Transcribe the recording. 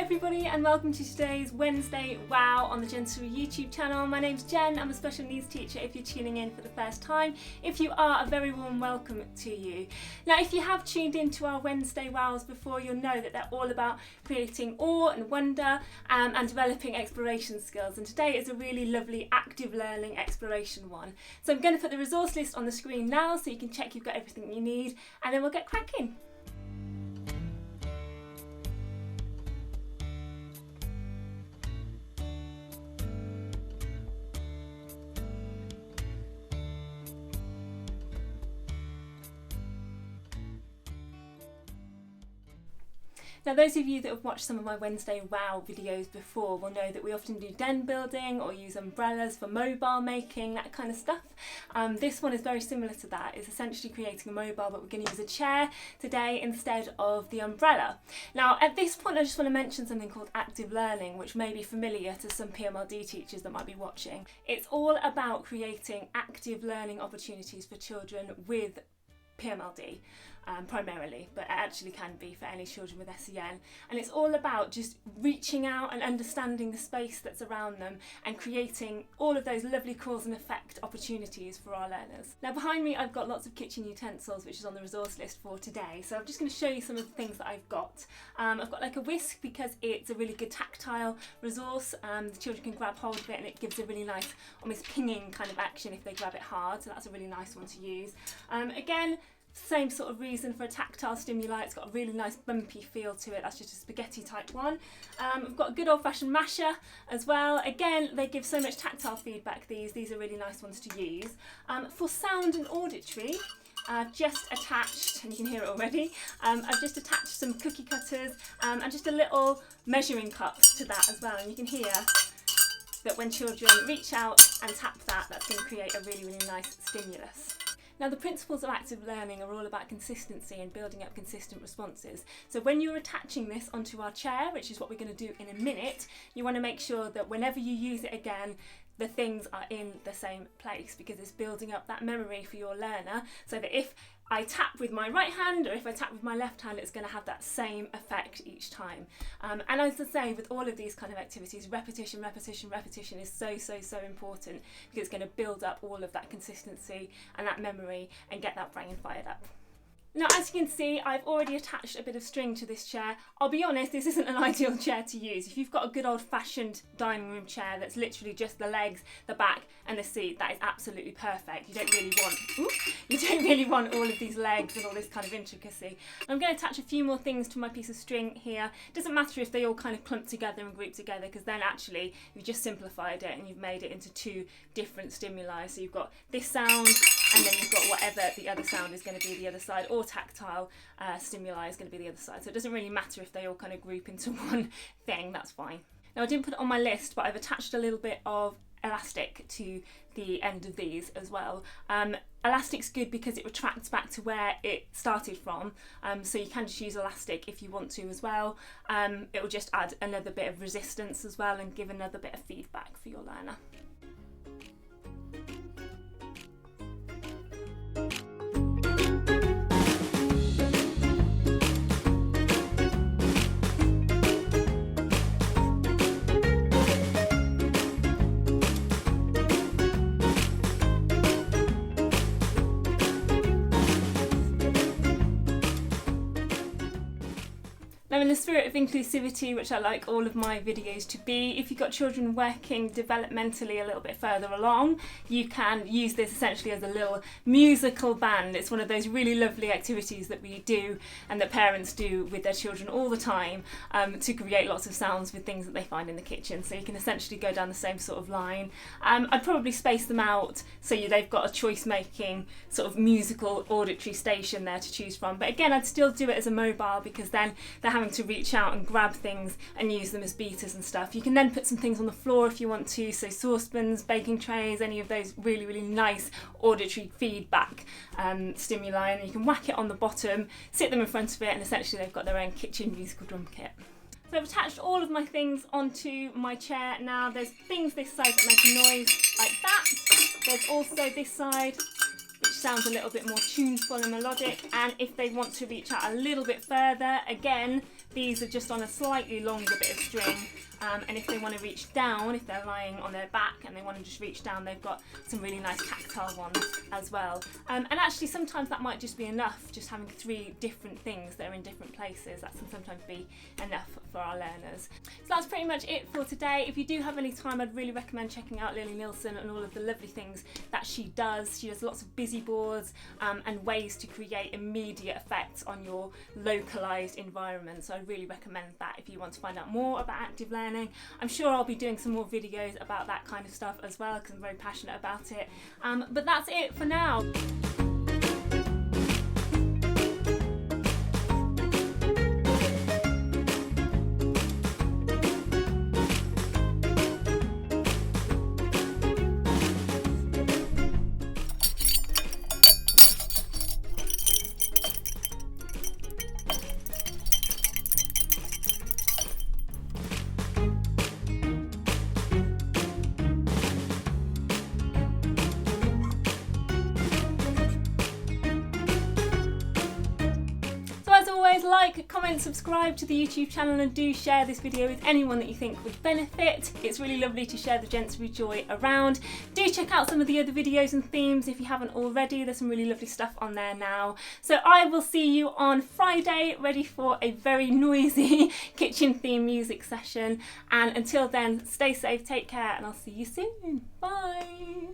everybody and welcome to today's Wednesday Wow on the Jensory YouTube channel. My name's Jen, I'm a special needs teacher if you're tuning in for the first time. If you are, a very warm welcome to you. Now if you have tuned into our Wednesday Wows before, you'll know that they're all about creating awe and wonder and developing exploration skills, and today is a really lovely active learning exploration one. So I'm going to put the resource list on the screen now so you can check you've got everything you need and then we'll get cracking. Now those of you that have watched some of my Wednesday Wow videos before will know that we often do den building or use umbrellas for mobile making, that kind of stuff. This one is very similar to that. It's essentially creating a mobile, but we're going to use a chair today instead of the umbrella. Now at this point I just want to mention something called active learning, which may be familiar to some PMLD teachers that might be watching. It's all about creating active learning opportunities for children with PMLD. Primarily, but it actually can be for any children with SEN, and it's all about just reaching out and understanding the space that's around them and creating all of those lovely cause and effect opportunities for our learners. Now behind me I've got lots of kitchen utensils which is on the resource list for today, so I'm just going to show you some of the things that I've got. I've got like a whisk because it's a really good tactile resource. The children can grab hold of it and it gives a really nice almost pinging kind of action if they grab it hard, so that's a really nice one to use. Again, same sort of reason for a tactile stimuli. It's got a really nice bumpy feel to it. That's just a spaghetti type one. I've got a good old-fashioned masher as well. Again, they give so much tactile feedback. These are really nice ones to use. For sound and auditory, I've just attached, and you can hear it already, I've just attached some cookie cutters and just a little measuring cups to that as well, and you can hear that when children reach out and tap that, that's going to create a really, really nice stimulus. Now the principles of active learning are all about consistency and building up consistent responses. So when you're attaching this onto our chair, which is what we're going to do in a minute, you want to make sure that whenever you use it again, the things are in the same place, because it's building up that memory for your learner, so that if I tap with my right hand or if I tap with my left hand, it's going to have that same effect each time. And as I say, with all of these kind of activities, repetition is so important, because it's going to build up all of that consistency and that memory and get that brain fired up. Now as you can see, I've already attached a bit of string to this chair. I'll be honest, this isn't an ideal chair to use. If you've got a good old-fashioned dining room chair that's literally just the legs, the back and the seat, that is absolutely perfect. You don't really want all of these legs and all this kind of intricacy. I'm going to attach a few more things to my piece of string here. It doesn't matter if they all kind of clump together and group together, because then actually you've just simplified it and you've made it into two different stimuli. So you've got this sound and then you've got whatever the other sound is going to be the other side, or tactile stimuli is going to be the other side. So it doesn't really matter if they all kind of group into one thing, that's fine. Now I didn't put it on my list, but I've attached a little bit of elastic to the end of these as well. Elastic's good because it retracts back to where it started from, so you can just use elastic if you want to as well. It will just add another bit of resistance as well and give another bit of feedback for your learner. Now in the spirit of inclusivity, which I like all of my videos to be, if you've got children working developmentally a little bit further along, you can use this essentially as a little musical band. It's one of those really lovely activities that we do and that parents do with their children all the time to create lots of sounds with things that they find in the kitchen. So you can essentially go down the same sort of line. I'd probably space them out so they've got a choice-making sort of musical auditory station there to choose from. But again, I'd still do it as a mobile, because then they're having to reach out and grab things and use them as beaters and stuff. You can then put some things on the floor if you want to, so saucepans, baking trays, any of those really nice auditory feedback stimuli, and you can whack it on the bottom, sit them in front of it, and essentially they've got their own kitchen musical drum kit. So I've attached all of my things onto my chair now. There's things this side that make a noise like that. There's also this side which sounds a little bit more tuneful and melodic, and if they want to reach out a little bit further, again these are just on a slightly longer bit of string. And if they want to reach down, if they're lying on their back and they want to just reach down, they've got some really nice tactile ones as well. And actually sometimes that might just be enough, just having 3 different things that are in different places. That can sometimes be enough for our learners. So that's pretty much it for today. If you do have any time, I'd really recommend checking out Lily Nielsen and all of the lovely things that she does. She does lots of busy boards and ways to create immediate effects on your localised environment. So I really recommend that if you want to find out more about active learning. I'm sure I'll be doing some more videos about that kind of stuff as well, because I'm very passionate about it. But that's it for now. Like, comment, subscribe to the YouTube channel, and do share this video with anyone that you think would benefit. It's really lovely to share the Jensory joy around. Do check out some of the other videos and themes if you haven't already. There's some really lovely stuff on there now. So I will see you on Friday, ready for a very noisy kitchen theme music session. And until then, stay safe, take care, and I'll see you soon. Bye.